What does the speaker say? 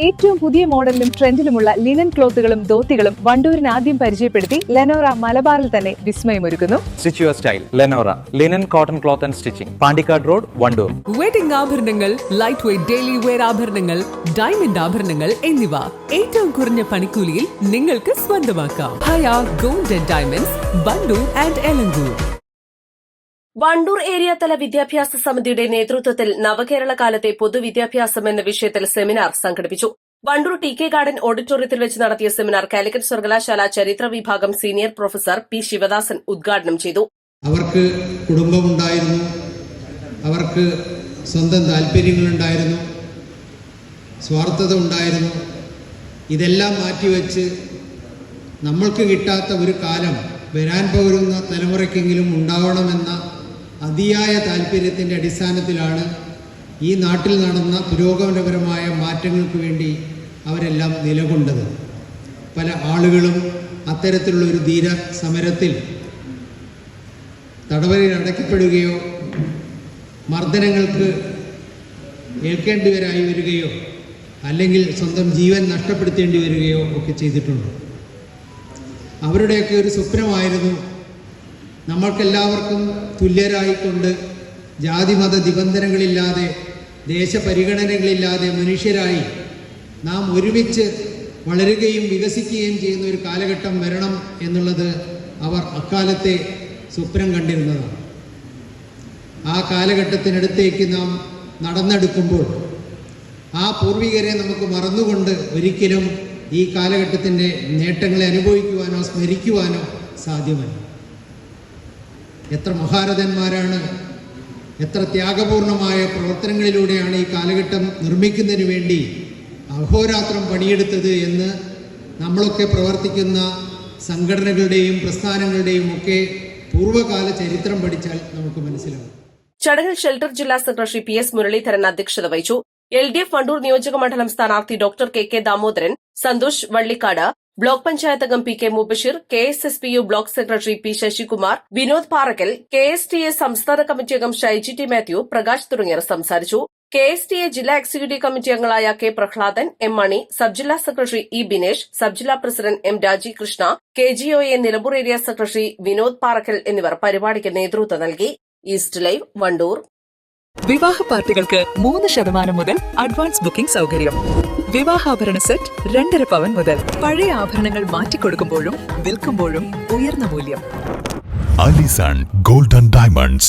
ഏറ്റവും പുതിയ മോഡലിലും ട്രെൻഡിലുമുള്ള ലിനൻ ക്ലോത്തുകളും ധോത്തികളും വണ്ടൂരിന് ആദ്യം പരിചയപ്പെടുത്തി ലെനോറ മലബാറിൽ തന്നെ വിസ്മയമൊരുക്കുന്നു. Stitch your style Lenora linen cotton cloth and stitching, Pandikkad road, Wandoor. Wedding ആഭരണങ്ങൾ, ലൈറ്റ് വെയ്റ്റ് ഡെയിലി വെയർ ആഭരണങ്ങൾ, ഡയമണ്ട് ആഭരണങ്ങൾ എന്നിവ ഏറ്റവും കുറഞ്ഞ പണിക്കൂലിയിൽ നിങ്ങൾക്ക് സ്വന്തമാക്കാം. Haya gold and diamonds, Wandoor and Elankur. Wandoor area തല വിദ്യാഭ്യാസ സമിതിയുടെ നേതൃത്വത്തിൽ നവകേരള കാലത്തെ പൊതുവിദ്യാഭ്യാസം എന്ന വിഷയത്തിൽ സെമിനാർ സംഘടിപ്പിച്ചു. വണ്ടൂർ ടി കെ ഗാർഡൻ ഓഡിറ്റോറിയത്തിൽ വെച്ച് നടത്തിയ സെമിനാർ കാലിക്കറ്റ് സർവകലാശാല ചരിത്ര വിഭാഗം സീനിയർ പ്രൊഫസർ പി ശിവദാസൻ ഉദ്ഘാടനം ചെയ്തു. അവർക്ക് കുടുംബമുണ്ടായിരുന്നു, അവർക്ക് സ്വന്തം താല്പര്യങ്ങളുണ്ടായിരുന്നു, സ്വാർത്ഥത ഉണ്ടായിരുന്നു. ഇതെല്ലാം മാറ്റിവെച്ച് നമ്മൾക്ക് കിട്ടാത്ത ഒരു കാലം വരാൻ പോകുന്ന തലമുറയ്ക്കെങ്കിലും ഉണ്ടാവണമെന്ന അതിയായ താല്പര്യത്തിൻ്റെ അടിസ്ഥാനത്തിലാണ് ഈ നാട്ടിൽ നടന്ന പുരോഗമനപരമായ മാറ്റങ്ങൾക്ക് വേണ്ടി അവരെല്ലാം നിലകൊണ്ടത്. പല ആളുകളും അത്തരത്തിലുള്ള ഒരു ധീര സമരത്തിൽ തടവറയിൽ അടയ്ക്കപ്പെടുകയോ മർദ്ദനങ്ങൾക്ക് ഏൽക്കേണ്ടിവരായി വരികയോ അല്ലെങ്കിൽ സ്വന്തം ജീവൻ നഷ്ടപ്പെടുത്തേണ്ടി വരികയോ ഒക്കെ ചെയ്തിട്ടുണ്ട്. അവരുടെയൊക്കെ ഒരു സ്വപ്നമായിരുന്നു നമ്മൾക്കെല്ലാവർക്കും തുല്യരായിക്കൊണ്ട് ജാതിമത നിബന്ധനകളില്ലാതെ ദേശപരിഗണനകളില്ലാതെ മനുഷ്യരായി നാം ഒരുമിച്ച് വളരുകയും വികസിക്കുകയും ചെയ്യുന്ന ഒരു കാലഘട്ടം വരണം എന്നുള്ളത് അവർ അക്കാലത്തെ സ്വപ്നം കണ്ടിരുന്നതാണ്. ആ കാലഘട്ടത്തിനടുത്തേക്ക് നാം നടന്നെടുക്കുമ്പോൾ ആ പൂർവികരെ നമുക്ക് മറന്നുകൊണ്ട് ഒരിക്കലും ഈ കാലഘട്ടത്തിൻ്റെ നേട്ടങ്ങളെ അനുഭവിക്കുവാനോ സ്മരിക്കുവാനോ സാധ്യമല്ല. എത്ര മഹാരഥന്മാരാണ്, എത്ര ത്യാഗപൂർണമായ പ്രവർത്തനങ്ങളിലൂടെയാണ് ഈ കാലഘട്ടം നിർമ്മിക്കുന്നതിന് വേണ്ടി അഹോരാത്രം പണിയെടുത്തത് എന്ന് നമ്മളൊക്കെ പ്രവർത്തിക്കുന്ന സംഘടനകളുടെയും പ്രസ്ഥാനങ്ങളുടെയും ഒക്കെ പൂർവ്വകാല ചരിത്രം പഠിച്ചാൽ നമുക്ക് മനസ്സിലാവും. ചടങ്ങിൽ ഷെൽട്ടർ ജില്ലാ സെക്രട്ടറി പി എസ് മുരളീധരൻ അധ്യക്ഷത വഹിച്ചു. LDF വണ്ടൂർ നിയോജക മണ്ഡലം സ്ഥാനാർത്ഥി doctor K Damodaran, Santhosh Vallikkad, block panchayat അംഗം P K Mubashir, KSSPU block secretary P Sasikumar, Vinod Parakkal, KSTA സംസ്ഥാന കമ്മിറ്റി അംഗം ഷൈജി ടി മാത്യു, പ്രകാശ് തുടങ്ങിയവർ സംസാരിച്ചു. KSTA ജില്ലാ എക്സിക്യൂട്ടീവ് കമ്മിറ്റി അംഗങ്ങളായ K Prahladan, M Mani, sub ജില്ലാ സെക്രട്ടറി ഇ ബിനേഷ്, സബ് ജില്ലാ president M Rajeev Krishna, KGOA Nilambur area secretary Vinod Parakkal എന്നിവർ പരിപാടിക്ക് നേതൃത്വം നൽകി. East live, Wandoor. വിവാഹ പാർട്ടികൾക്ക് 3% മുതൽ അഡ്വാൻസ് ബുക്കിംഗ് സൗകര്യം. വിവാഹാഭരണ സെറ്റ് 2.5 പവൻ മുതൽ. പഴയ ആഭരണങ്ങൾ മാറ്റിക്കൊടുക്കുമ്പോഴും വിൽക്കുമ്പോഴും ഉയർന്ന മൂല്യം. Allison golden diamonds.